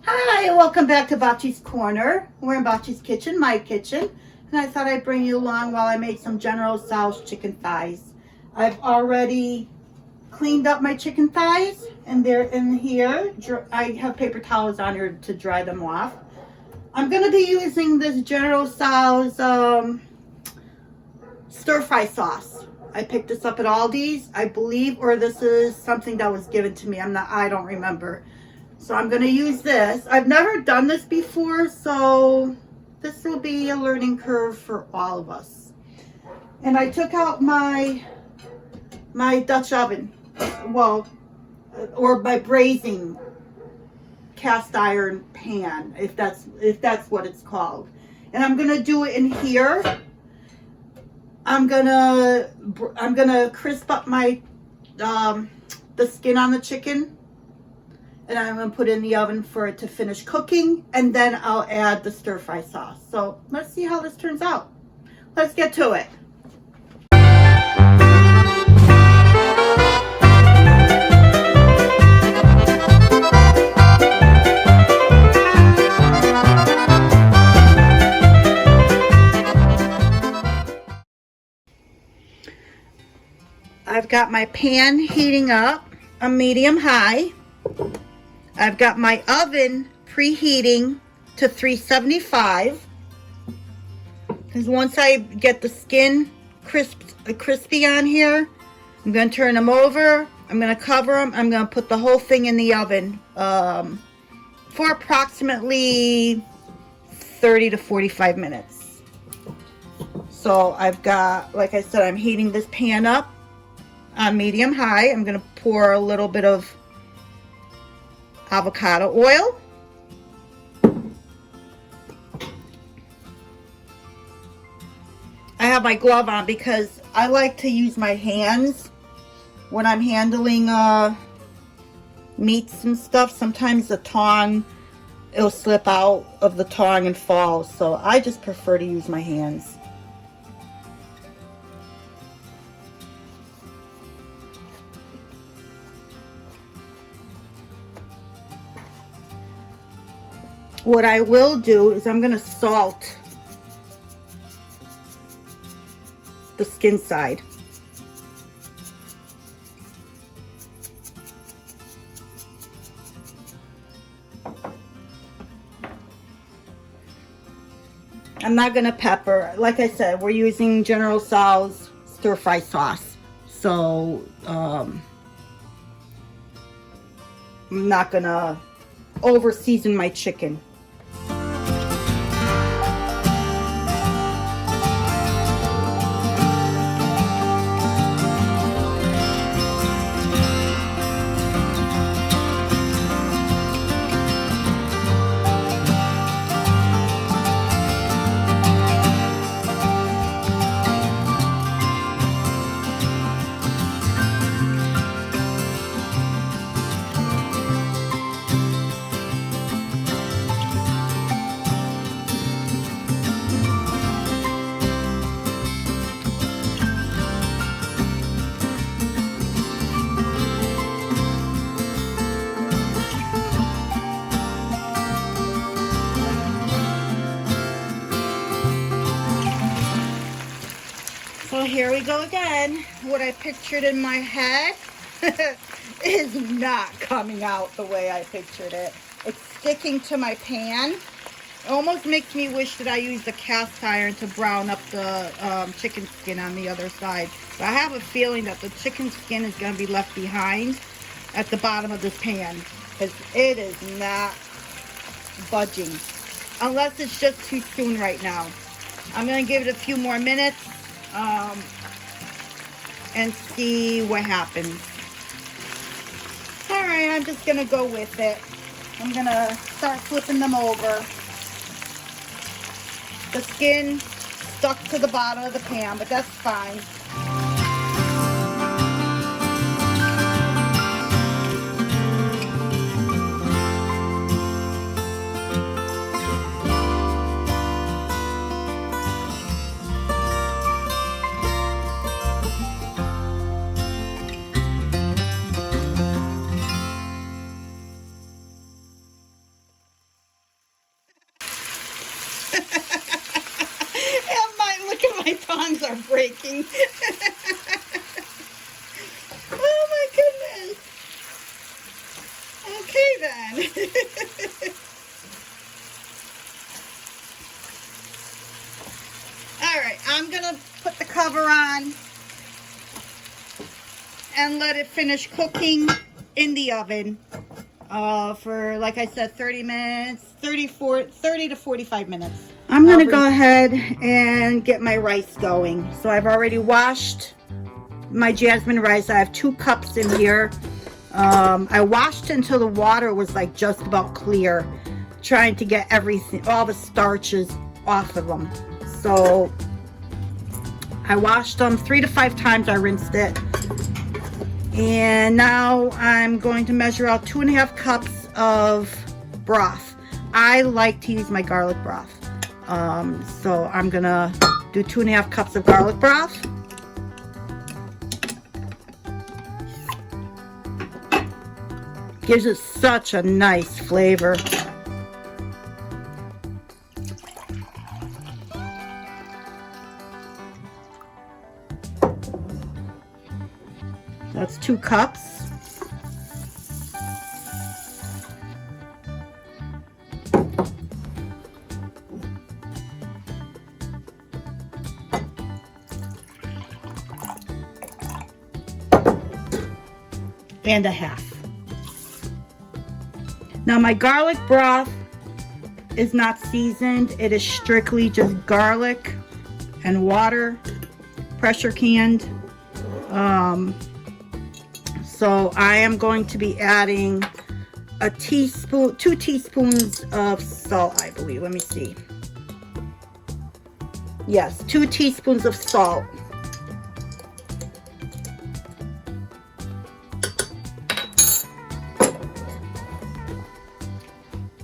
Hi, welcome back to Bocce's Corner. We're in Bocce's kitchen, my kitchen, and I thought I'd bring you along while I make some General Tso's chicken thighs. I've already cleaned up my chicken thighs, and they're in here. I have paper towels on here to dry them off. I'm going to be using this General Tso's stir-fry sauce. I picked this up at Aldi's, I believe, or this is something that was given to me. I don't remember. So I'm going to use this. I've never done this before, so this will be a learning curve for all of us. And I took out my Dutch oven, well, or my braising cast iron pan, if that's what it's called. And I'm going to do it in here. I'm gonna crisp up my the skin on the chicken, and I'm gonna put it in the oven for it to finish cooking, and then I'll add the stir-fry sauce. So let's see how this turns out. Let's get to it. I've got my pan heating up on medium high. I've got my oven preheating to 375. Because once I get the skin crispy on here, I'm going to turn them over. I'm going to cover them. I'm going to put the whole thing in the oven for approximately 30 to 45 minutes. So I've got, like I said, I'm heating this pan up on medium high. I'm going to pour a little bit of avocado oil. I have my glove on because I like to use my hands when I'm handling meats and stuff. Sometimes the tong, it'll slip out of the tong and fall, so I just prefer to use my hands. What I will do is I'm going to salt the skin side. I'm not going to pepper. Like I said, we're using General Tso's stir-fry sauce. So I'm not going to over season my chicken. So here we go again. What I pictured in my head is not coming out the way I pictured it. It's sticking to my pan. It almost makes me wish that I used a cast iron to brown up the chicken skin on the other side. But I have a feeling that the chicken skin is going to be left behind at the bottom of this pan, because it is not budging. Unless it's just too soon right now. I'm going to give it a few more minutes and see what happens. Alright, I'm just going to go with it. I'm going to start flipping them over. The skin stuck to the bottom of the pan, but that's fine. are breaking. Oh my goodness. Okay then. Alright, I'm going to put the cover on and let it finish cooking in the oven for, like I said, 30 minutes, 30 to 45 minutes. I'm going to go ahead and get my rice going. So I've already washed my jasmine rice. I have 2 cups in here. I washed until the water was like just about clear, trying to get everything, all the starches off of them. So I washed them 3 to 5 times. I rinsed it. And now I'm going to measure out 2.5 cups of broth. I like to use my garlic broth. So I'm gonna do 2.5 cups of garlic broth. Gives it such a nice flavor. That's 2 cups. And a half. Now my garlic broth is not seasoned. It is strictly just garlic and water, pressure canned. So I am going to be adding a teaspoon, 2 teaspoons of salt, I believe. Let me see. Yes, 2 teaspoons of salt.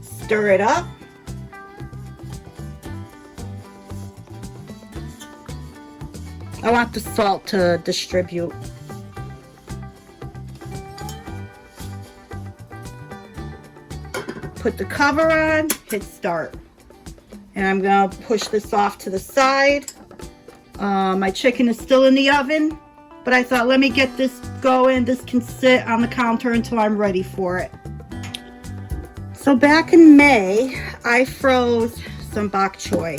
Stir it up. I want the salt to distribute. Put the cover on, hit start. And I'm gonna push this off to the side. My chicken is still in the oven, but I thought, let me get this going. This can sit on the counter until I'm ready for it. So back in May, I froze some bok choy.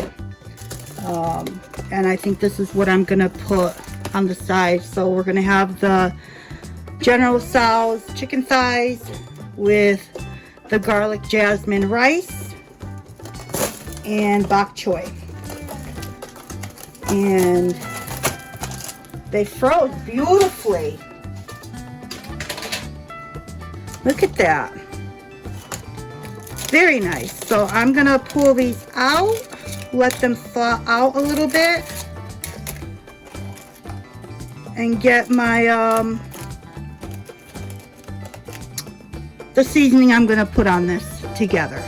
And I think this is what I'm gonna put on the side. So we're gonna have the General Tso's chicken thighs with the garlic jasmine rice and bok choy. And they froze beautifully. Look at that. Very nice. So I'm gonna pull these out, let them thaw out a little bit, and get my the seasoning I'm gonna put on this together.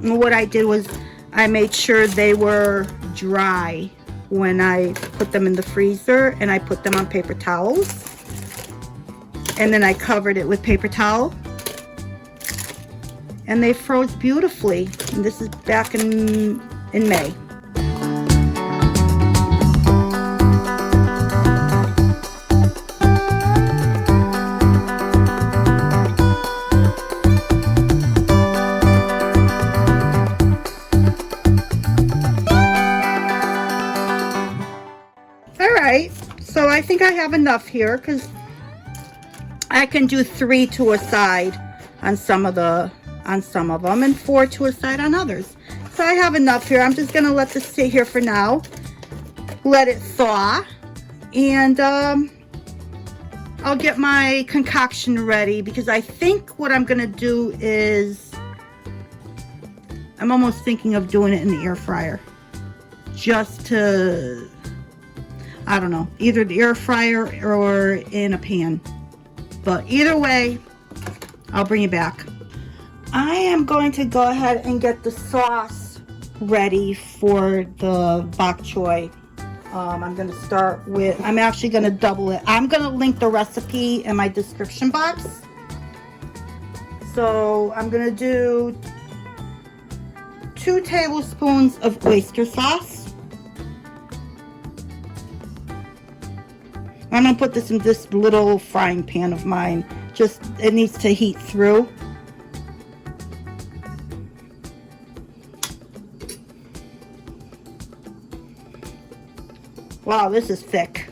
And what I did was I made sure they were dry when I put them in the freezer, and I put them on paper towels, and then I covered it with paper towel, and they froze beautifully. And this is back in May. So I think I have enough here, because I can do 3 to a side on some of them, and 4 to a side on others. So I have enough here. I'm just gonna let this sit here for now, let it thaw, and I'll get my concoction ready, because I think what I'm gonna do is, I'm almost thinking of doing it in the air fryer, just to, I don't know, either the air fryer or in a pan. But either way, I'll bring it back. I am going to go ahead and get the sauce ready for the bok choy. I'm going to start with, I'm actually going to double it. I'm going to link the recipe in my description box. So I'm going to do 2 tablespoons of oyster sauce. I'm going to put this in this little frying pan of mine. Just, it needs to heat through. Wow, this is thick.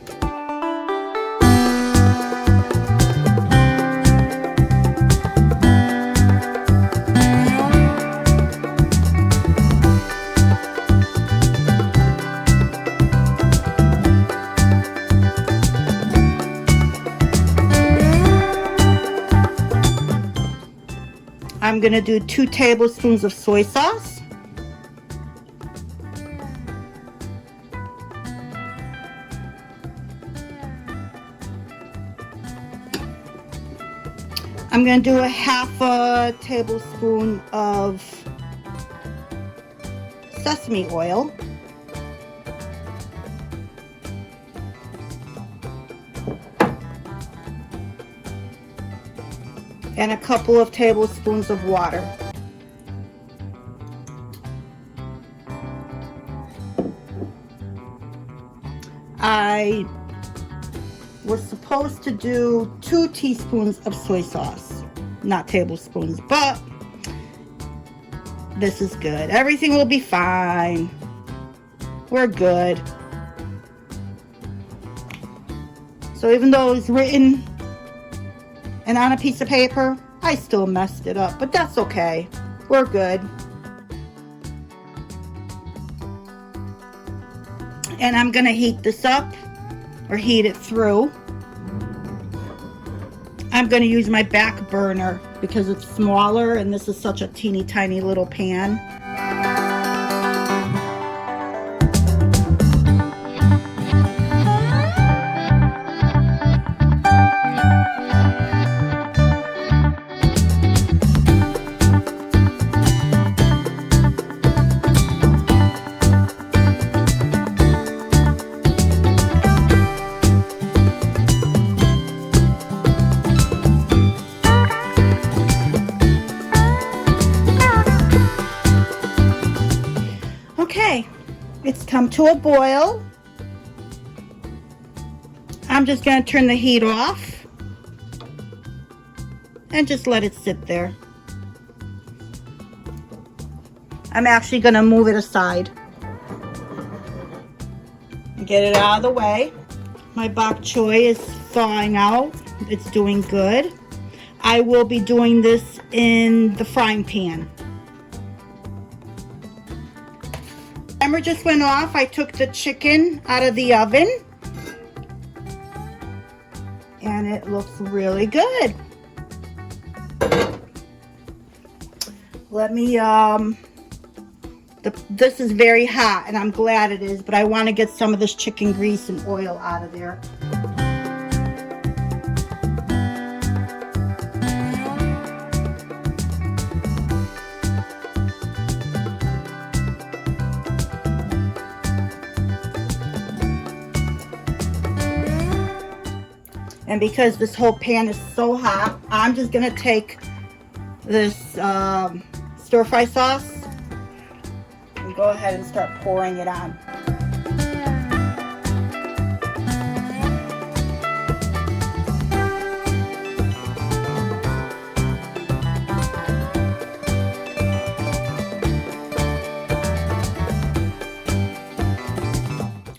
I'm going to do 2 tablespoons of soy sauce. I'm going to do a 1/2 tablespoon of sesame oil. And a couple of tablespoons of water. I was supposed to do 2 teaspoons of soy sauce, not tablespoons, but this is good. Everything will be fine. We're good. So even though it's written and on a piece of paper, I still messed it up, but that's okay. We're good. And I'm gonna heat this up, or heat it through. I'm gonna use my back burner because it's smaller and this is such a teeny tiny little pan. Okay, it's come to a boil. I'm just going to turn the heat off and just let it sit there. I'm actually going to move it aside and get it out of the way. My bok choy is thawing out. It's doing good. I will be doing this in the frying pan. Timer just went off. I took the chicken out of the oven and it looks really good. Let me this is very hot and I'm glad it is, but I want to get some of this chicken grease and oil out of there. And because this whole pan is so hot, I'm just going to take this stir-fry sauce and go ahead and start pouring it on.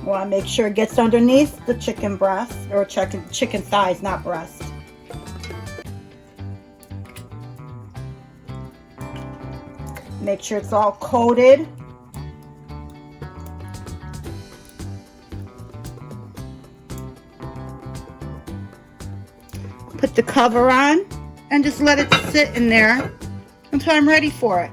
Want to make sure it gets underneath the chicken breast, or chicken thighs, not breast. Make sure it's all coated. Put the cover on and just let it sit in there until I'm ready for it.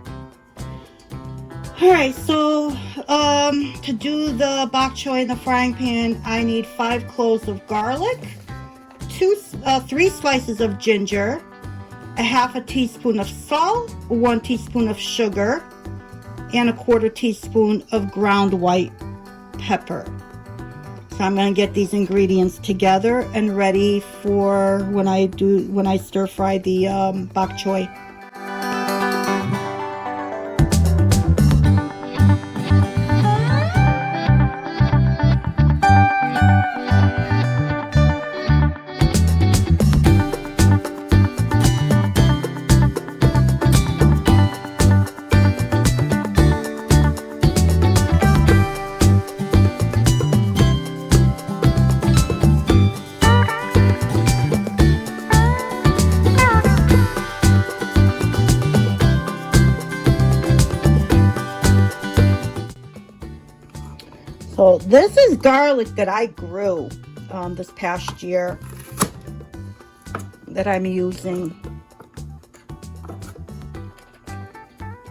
Alright, so to do the bok choy in the frying pan, I need 5 cloves of garlic, 3 slices of ginger, a 1/2 teaspoon of salt, 1 teaspoon of sugar, and a 1/4 teaspoon of ground white pepper. So I'm going to get these ingredients together and ready for when I stir fry the bok choy. So this is garlic that I grew this past year that I'm using.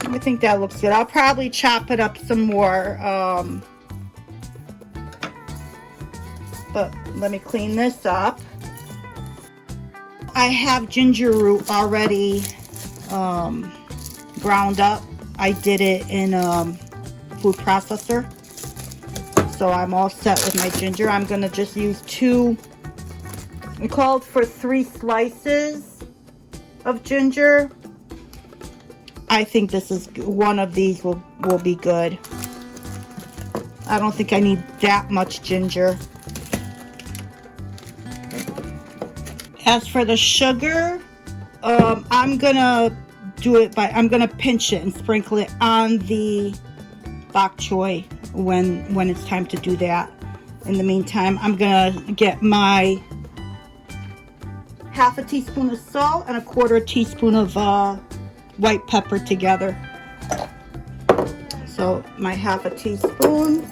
I think that looks good. I'll probably chop it up some more. But let me clean this up. I have ginger root already ground up. I did it in food processor. So I'm all set with my ginger. I'm going to just use 2. It called for 3 slices of ginger. I think this is one of these will be good. I don't think I need that much ginger. As for the sugar, I'm going to do it I'm going to pinch it and sprinkle it on the bok choy when it's time to do that. In the meantime, I'm gonna get my half a teaspoon of salt and a 1/4 teaspoon of white pepper together. So my half a teaspoon.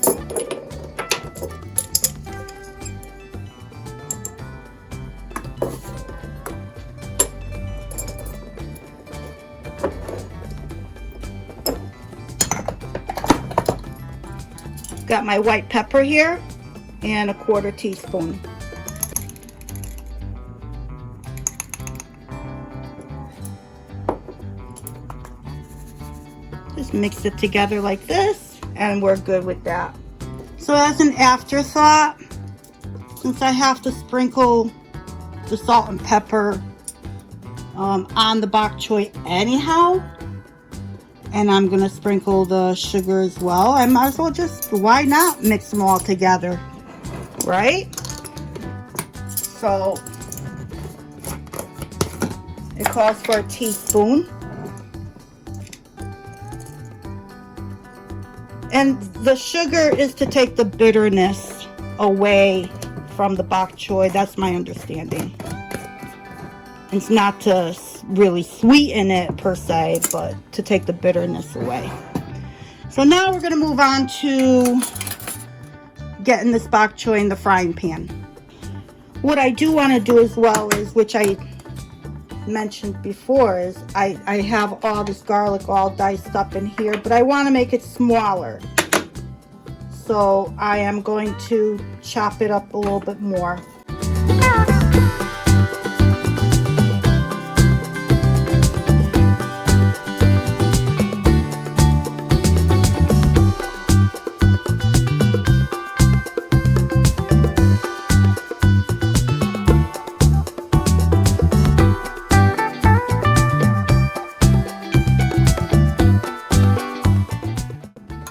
Got my white pepper here and a 1/4 teaspoon. Just mix it together like this and we're good with that. So as an afterthought, since I have to sprinkle the salt and pepper on the bok choy anyhow, and I'm gonna sprinkle the sugar as well, I might as well just, why not mix them all together, right? So it calls for a teaspoon. And the sugar is to take the bitterness away from the bok choy. That's my understanding. It's not to really sweeten it per se, but to take the bitterness away. So now we're going to move on to getting this bok choy in the frying pan. What I do want to do as well is, which I mentioned before, is I have all this garlic all diced up in here, but I want to make it smaller. So I am going to chop it up a little bit more.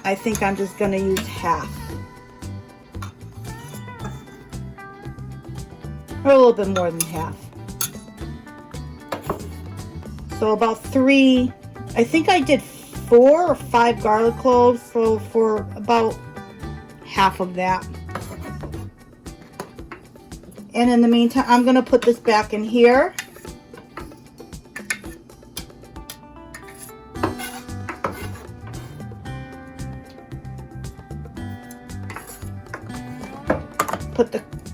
I think I'm just going to use half. Or a little bit more than half. So about 3, I think I did 4 or 5 garlic cloves, so for about half of that. And in the meantime, I'm going to put this back in here.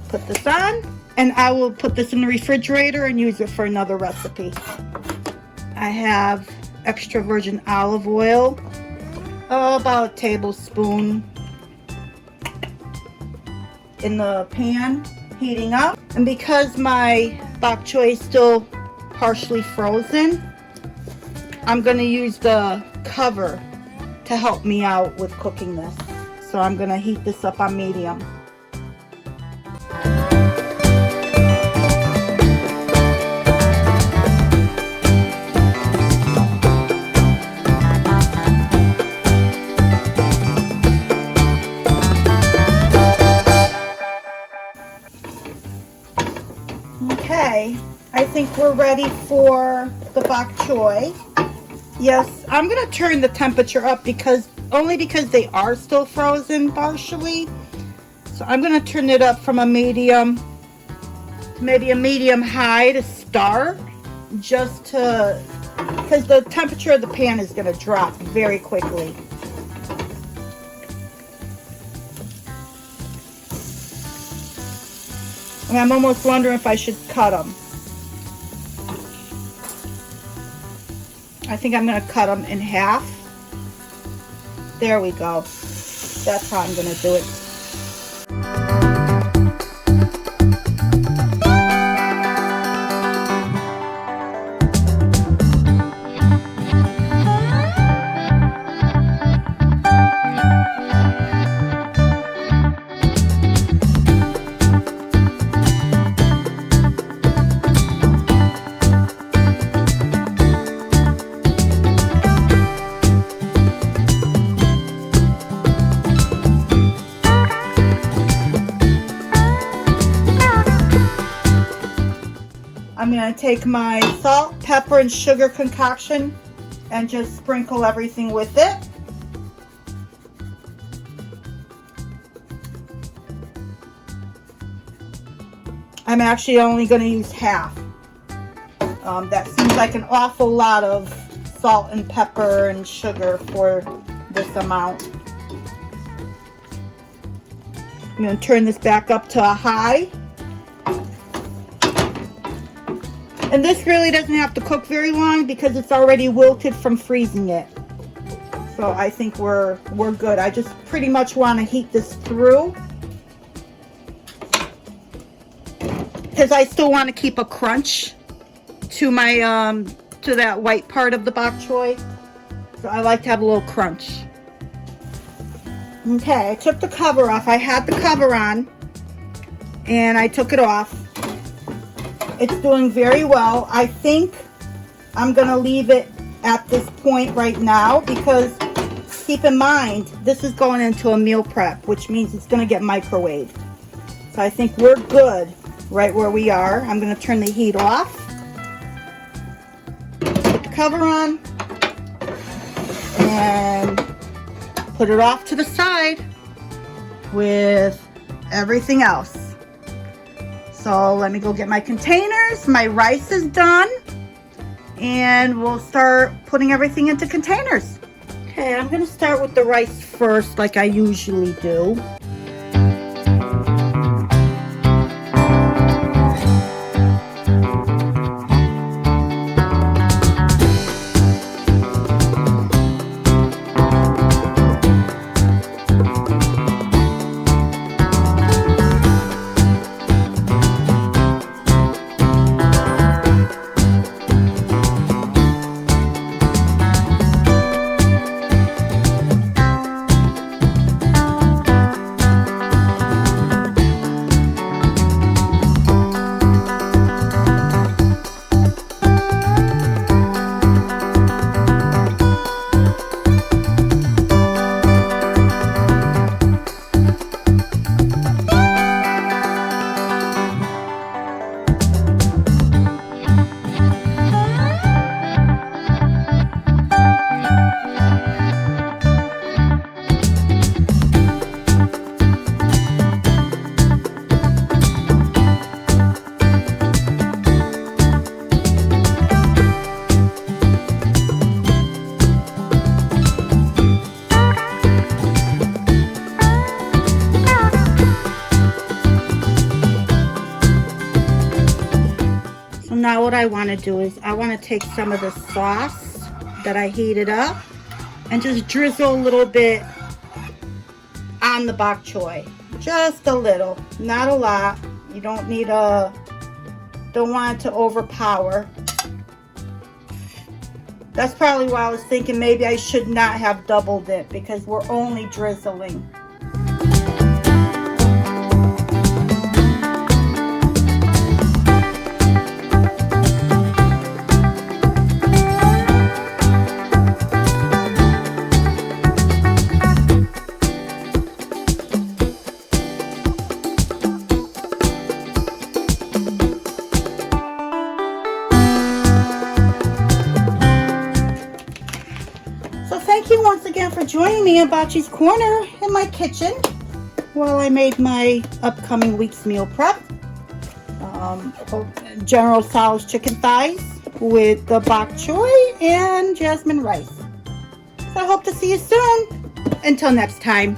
Put this on, and I will put this in the refrigerator and use it for another recipe. I have extra virgin olive oil, about a tablespoon, in the pan, heating up. And because my bok choy is still partially frozen, I'm going to use the cover to help me out with cooking this. So I'm going to heat this up on medium. we're ready for the bok choy. Yes, I'm going to turn the temperature up only because they are still frozen partially. So I'm going to turn it up from a medium, maybe a medium high to start, just to, because the temperature of the pan is going to drop very quickly. And I'm almost wondering if I should cut them. I think I'm going to cut them in half. There we go. That's how I'm going to do it. I'm going to take my salt, pepper, and sugar concoction and just sprinkle everything with it. I'm actually only going to use half. That seems like an awful lot of salt and pepper and sugar for this amount. I'm going to turn this back up to a high. And this really doesn't have to cook very long because it's already wilted from freezing it. So I think we're good. I just pretty much want to heat this through, because I still want to keep a crunch to my to that white part of the bok choy. So I like to have a little crunch. Okay, I took the cover off. I had the cover on and I took it off. It's doing very well. I think I'm going to leave it at this point right now because keep in mind, this is going into a meal prep, which means it's going to get microwaved. So I think we're good right where we are. I'm going to turn the heat off. Put the cover on. And put it off to the side with everything else. So let me go get my containers. My rice is done. And we'll start putting everything into containers. Okay, I'm going to start with the rice first like I usually do. Now what I want to do is I want to take some of the sauce that I heated up and just drizzle a little bit on the bok choy. Just a little, not a lot. You don't want it to overpower. That's probably why I was thinking maybe I should not have doubled it because we're only drizzling. thank you once again for joining me in Bocce's Corner in my kitchen while I made my upcoming week's meal prep. General Tso's chicken thighs with the bok choy and jasmine rice. So I hope to see you soon. Until next time.